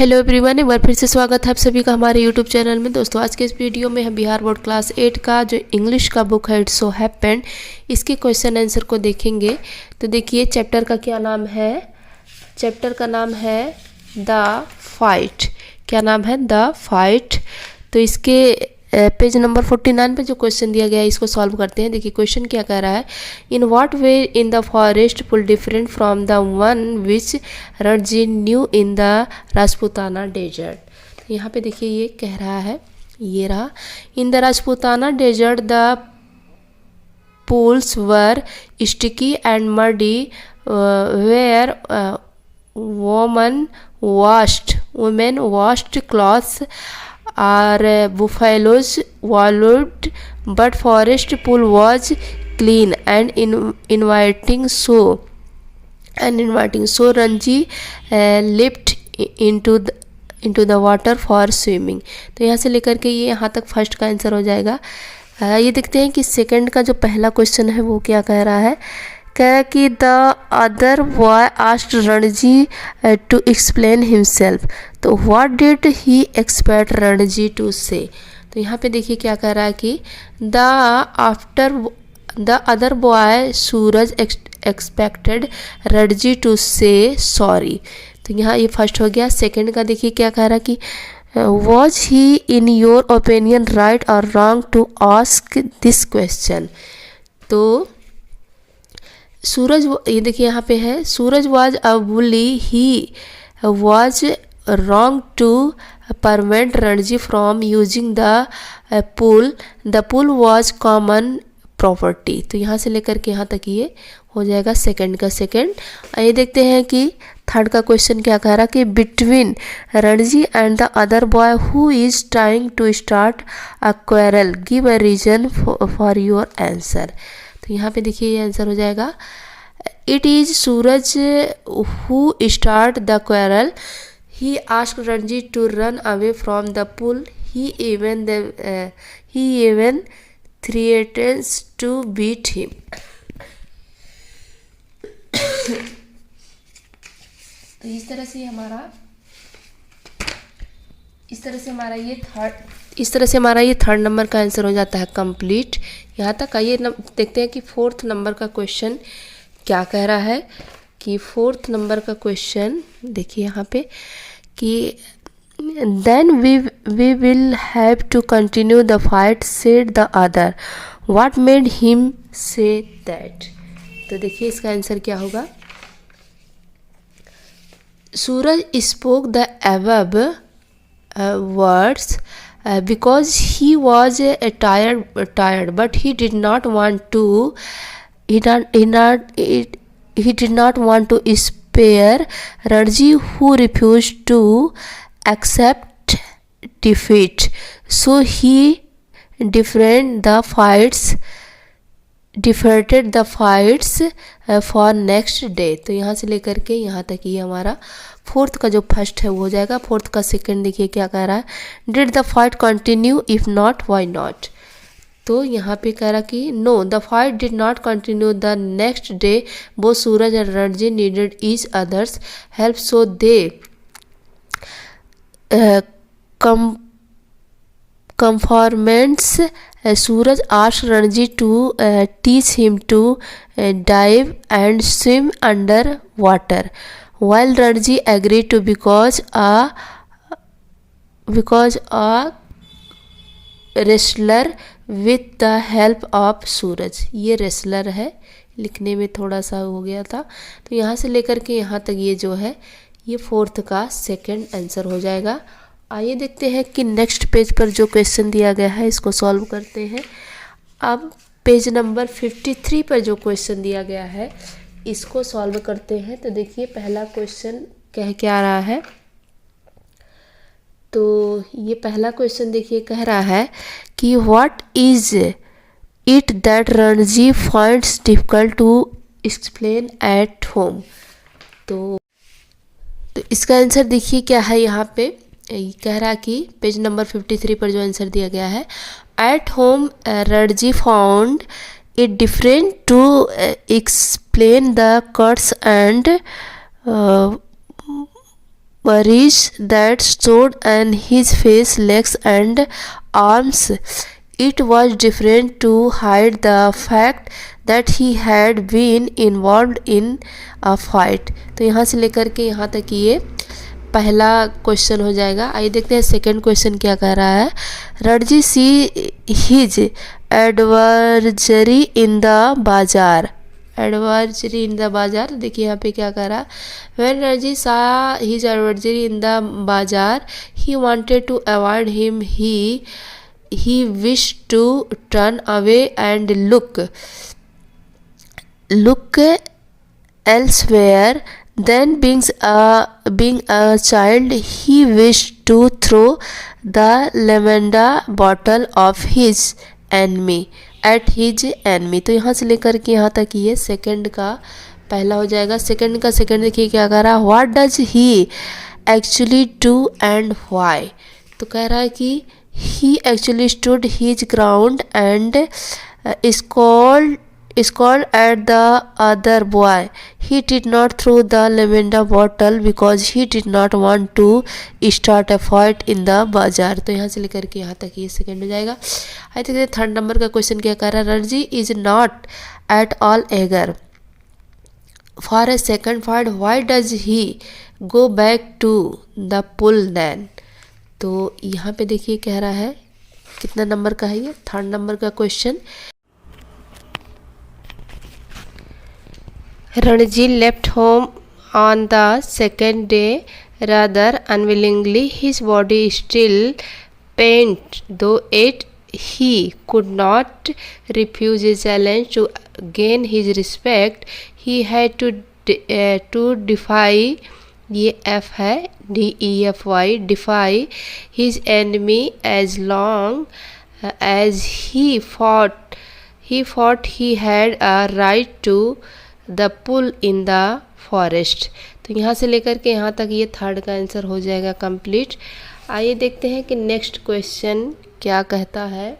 Hello everyone, एक बार फिर से स्वागत है आप सभी का हमारे यूट्यूब चैनल में। दोस्तों, आज के इस वीडियो में हम बिहार बोर्ड क्लास 8 का जो इंग्लिश का बुक है इट्स सो हैपेंड, इसके क्वेश्चन आंसर को देखेंगे। तो देखिए, चैप्टर का क्या नाम है? चैप्टर का नाम है द फाइट। क्या नाम है? The fight. तो इसके पेज नंबर 49 पे जो क्वेश्चन दिया गया है इसको सॉल्व करते हैं। देखिए क्वेश्चन क्या कह रहा है। In what way in the forest pool different from the one which Ranji knew in the Rajputana desert. तो यहाँ पे देखिए ये कह रहा है, ये रहा, in the Rajputana desert the pools were sticky and muddy where women washed clothes or buffaloes wallowed, but forest pool was clean and inviting. So Ranji leaped into the water for swimming. तो यहाँ से लेकर के ये यहाँ तक first का answer हो जाएगा। ये देखते हैं कि सेकंड का जो पहला क्वेश्चन है वो क्या कह रहा है। कह कि the other boy asked Ranji to explain himself. तो what did he expect Ranji to say. तो यहाँ पे देखिए क्या कह रहा है कि the other boy Suraj expected Ranji to say sorry. तो यहाँ ये फर्स्ट हो गया। सेकंड का देखिए क्या कह रहा है कि was he in your opinion right or wrong to ask this question। तो सूरज, ये देखिए यहाँ पे है, सूरज was a bully, he was wrong to prevent Ranji from using the pool was common property. तो यहाँ से लेकर के यहाँ तक ये हो जाएगा सेकंड का सेकंड। ये देखते हैं कि थर्ड का क्वेश्चन क्या कह रहा कि between Ranji and the other boy who is trying to start a quarrel give a reason for your answer. तो यहाँ पे देखिए ये आंसर हो जाएगा, it is Suraj who start the quarrel, he asked Ranji to run away from the pool, he even threatens to beat him। तो इस तरह से हमारा ये थर्ड नंबर का आंसर हो जाता है कंप्लीट। यहाँ तक आइए देखते हैं कि फोर्थ नंबर का क्वेश्चन क्या कह रहा है। कि फोर्थ नंबर का क्वेश्चन देखिए यहाँ पे कि then we will have to continue the fight said the other, what made him say that। तो देखिए इसका आंसर क्या होगा। सूरज spoke the above words because he was tired but he did not want to spare Ranji who refused to accept defeat, so he deferred the fights for next day। तो यहाँ से लेकर के यहाँ तक ये हमारा फोर्थ का जो फर्स्ट है वो हो जाएगा। फोर्थ का सेकंड देखिए क्या कह रहा है, did the fight continue, if not why not. तो यहाँ पे कह रहा कि know the fight did not continue the next day, both Suraj and Ranji needed each others help, so they conformants Suraj asked Ranji to teach him to dive and swim under water, while Ranji agreed to because a wrestler with the help of Suraj। ये wrestler है, लिखने में थोड़ा सा हो गया था। तो यहाँ से लेकर के यहाँ तक ये जो है ये फोर्थ का सेकंड आंसर हो जाएगा। आइए देखते हैं कि नेक्स्ट पेज पर जो क्वेश्चन दिया गया है इसको सॉल्व करते हैं। अब पेज नंबर 53 पर जो क्वेश्चन दिया गया है इसको सॉल्व करते हैं। तो देखिए पहला क्वेश्चन कह क्या रहा है। तो ये पहला क्वेश्चन देखिए कह रहा है कि what is it that Ranji finds difficult to explain at home. तो इसका आंसर देखिए क्या है। यहाँ पे कह रहा कि पेज नंबर 53 पर जो आंसर दिया गया है, at home Ranji found it different to explain the cuts and furries that stood on his face, legs and arms. It was different to hide the fact that he had been involved in a fight. तो यहाँ से लेकर के यहाँ तक ये पहला question हो जाएगा। आइए देखते हैं सेकंड क्वेश्चन क्या कह रहा है। Ranji see his adversary in the bazaar. Adversary in the बाजार, देखिए यहाँ पे क्या कह रहा है। व्हेन रणजी सा his adversary in the bazaar he wanted to avoid him, he wished to turn away and look elsewhere. Then being a child, he wished to throw the lavender bottle of his enemy at his enemy. तो यहाँ से लेकर के यहाँ तक ये second का पहला हो जाएगा। सेकंड का सेकंड देखिए क्या कह रहा है। What does he actually do and why? तो कह रहा है कि he actually stood his ground and scolded at the other boy. He did not throw the lavender bottle because he did not want to start a fight in the bazaar. तो यहाँ से लेकर के यहाँ तक ये सेकंड हो जाएगा। आई थिंक थर्ड नंबर का क्वेश्चन क्या कह रहा है। Ranji is not at all eager for a second fight. Why does he go back to the pool then? तो यहाँ पे देखिए कह रहा है कितना नंबर का है ये, थर्ड नंबर का question. Ranji left home on the second day rather unwillingly. His body still pained, though it he could not refuse a challenge. To gain his respect he had to defy, ये F है, DEFY, defy his enemy as long as he thought he had a right to the pool in the forest. तो यहाँ से लेकर के यहाँ तक ये थर्ड का आंसर हो जाएगा कंप्लीट। आइए देखते हैं कि नेक्स्ट क्वेश्चन क्या कहता है।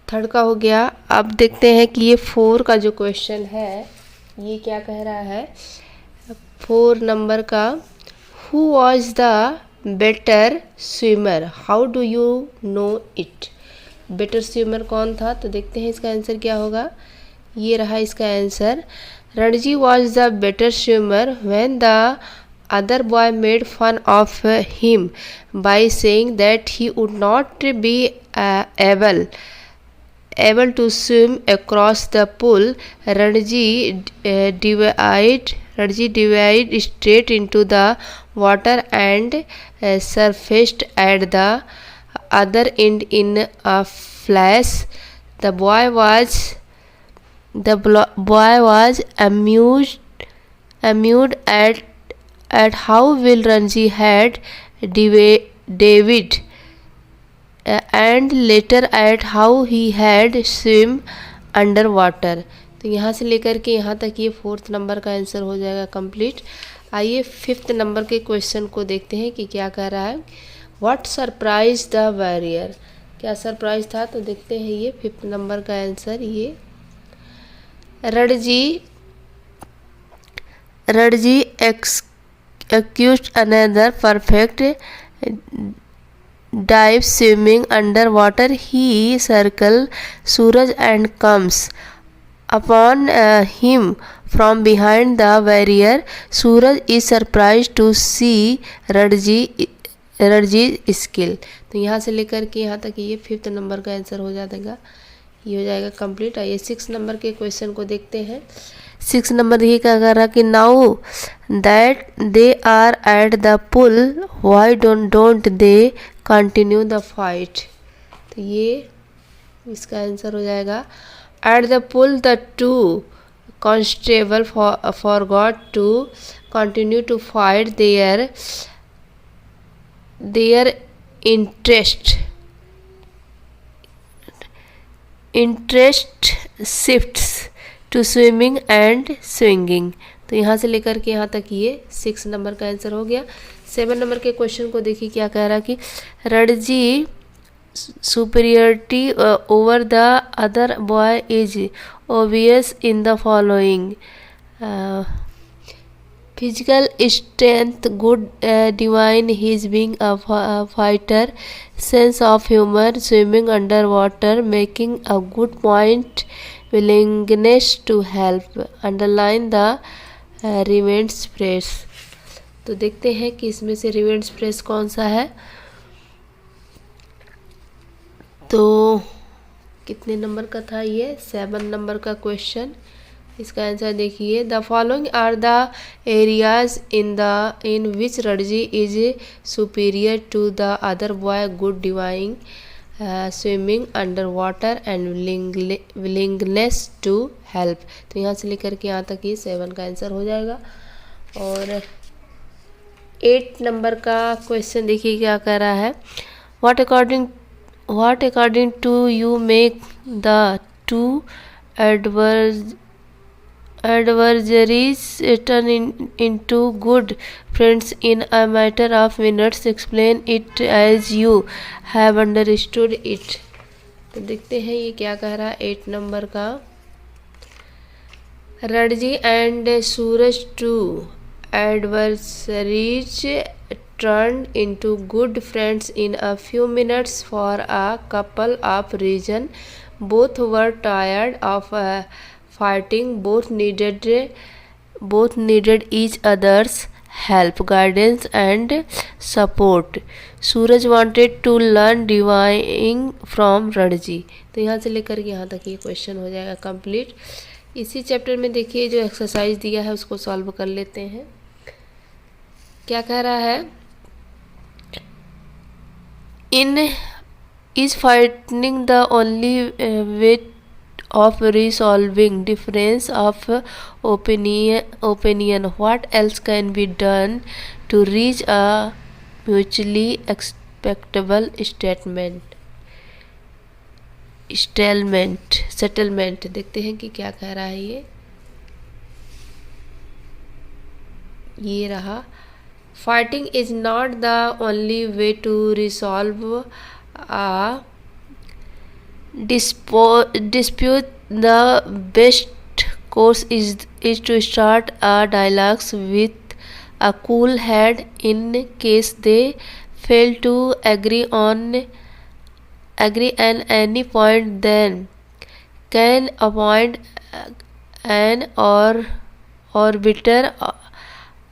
थर्ड का हो गया। अब देखते हैं कि ये फोर का जो क्वेश्चन है ये क्या कह रहा है। 4 नंबर का, who was the better swimmer, how do you know it. Better swimmer कौन था, तो देखते हैं इसका आंसर क्या होगा। ये रहा इसका answer. Ranji was the better swimmer when the other boy made fun of him by saying that he would not be able to swim across the pool. Ranji dived straight into the water and surfaced at the other end in a flash. The boy was amused at how well Ranji had David and later at how he had swim under water. तो यहाँ से लेकर के यहाँ तक ये fourth number का answer हो जाएगा कंप्लीट। आइए फिफ्थ नंबर के क्वेश्चन को देखते हैं कि क्या कह रहा है। व्हाट सरप्राइज द वॉरियर, क्या सरप्राइज था, तो देखते हैं ये फिफ्थ नंबर का आंसर। ये Ranji accused another perfect dive swimming underwater. He circles Suraj and comes upon him from behind the barrier. Suraj is surprised to see Ranji skill. तो यहाँ से लेकर के यहाँ तक ये फिफ्थ नंबर का आंसर हो जाएगा, ये हो जाएगा कंप्लीट। आइए 6 नंबर के क्वेश्चन को देखते हैं। 6 नंबर ये क्या कर रहा कि now that they are at the pool why don't they continue the fight. तो ये इसका आंसर हो जाएगा। At the pool the 2 constable forgot to continue to fight. Their interest shifts to swimming and swinging. तो यहाँ से लेकर के यहाँ तक ये 6 नंबर का आंसर हो गया। 7 नंबर के क्वेश्चन को देखिए क्या कह रहा है कि Ranji superiority over the other boy is obvious in the following. physical strength, good divine, his being a fighter, sense of humor, swimming underwater, making a good point, willingness to help. Underline the remains phrase. तो देखते हैं कि इसमें से रिवेंट्स press कौन सा है। तो कितने नंबर का था ये? 7 नंबर का क्वेश्चन। इसका आंसर देखिए, the following are the areas in which Ranji is superior to the other boy, good diving, swimming under water and willingness to help. तो यहाँ से लेकर के यहाँ तक ये 7 का आंसर हो जाएगा। और 8 नंबर का क्वेश्चन देखिए क्या कह रहा है, what according to you make the two adversaries turn into good friends in a matter of minutes, explain it as you have understood it। तो देखते हैं ये क्या कह रहा है 8 नंबर का। Ranji and Suraj two adversaries turned into good friends in a few minutes for a couple of reasons. Both were tired of fighting, both needed each other's help, guidance and support. Suraj wanted to learn diving from Ranji. तो यहाँ से लेकर के यहाँ तक ये question हो जाएगा कंप्लीट। इसी चैप्टर में देखिए जो एक्सरसाइज दिया है उसको सॉल्व कर लेते हैं। क्या कह रहा है, is fighting the only way of resolving difference of opinion? What else can be done to reach a mutually acceptable settlement? देखते हैं कि क्या कह रहा है ये रहा, fighting is not the only way to resolve a dispute. The best course is to start a dialogue with a cool head. In case they fail to agree on any point, then can appoint an arbiter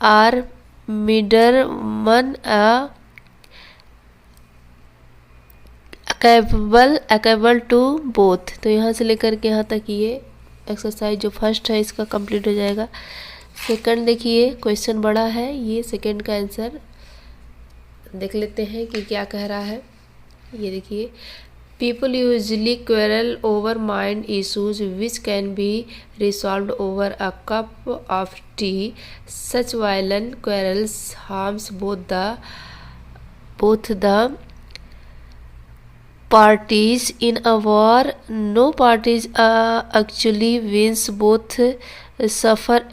or middleman capable to both। तो यहाँ से लेकर के यहाँ तक ये exercise जो first है इसका कंप्लीट हो जाएगा। सेकंड देखिए क्वेश्चन बड़ा है, ये सेकंड का आंसर देख लेते हैं कि क्या कह रहा है। ये देखिए, people usually quarrel over mind issues which can be resolved over a cup of tea. Such violent quarrels harms both the parties. In a war, no parties actually wins. Both suffer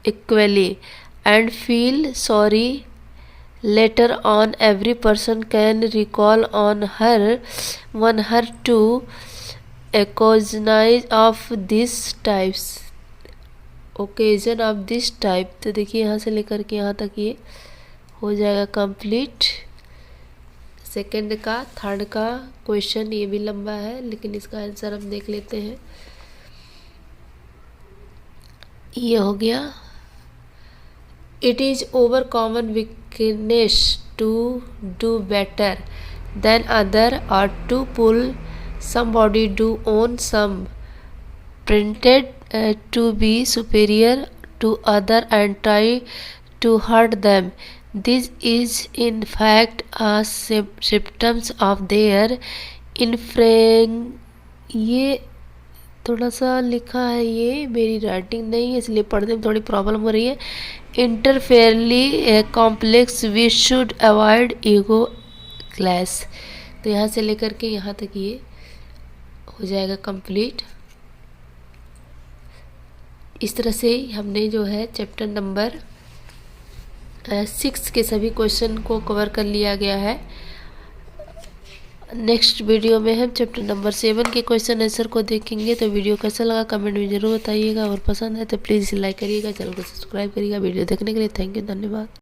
equally and feel sorry later on. Every person can recall on one her two occasion of this type। तो देखिए यहाँ से लेकर के यहाँ तक ये हो जाएगा कंप्लीट। सेकंड का थर्ड का क्वेश्चन ये भी लंबा है लेकिन इसका आंसर हम देख लेते हैं। ये हो गया, it is our common weakness to do better than other or to pull somebody to own some pretend to be superior to other and try to hurt them. This is in fact a symptoms of their ये थोड़ा सा लिखा है, ये मेरी writing नहीं है इसलिए पढ़ने में थोड़ी प्रॉब्लम हो रही है। इंटरफेयरली complex we should avoid ego clash. तो यहाँ से लेकर के यहाँ तक ये हो जाएगा कंप्लीट। इस तरह से हमने जो है चैप्टर नंबर 6 के सभी क्वेश्चन को कवर कर लिया गया है। नेक्स्ट वीडियो में हम चैप्टर नंबर 7 के क्वेश्चन आंसर को देखेंगे। तो वीडियो कैसा लगा कमेंट में जरूर बताइएगा और पसंद है तो प्लीज़ लाइक करिएगा, चैनल को सब्सक्राइब करिएगा। वीडियो देखने के लिए थैंक यू, धन्यवाद।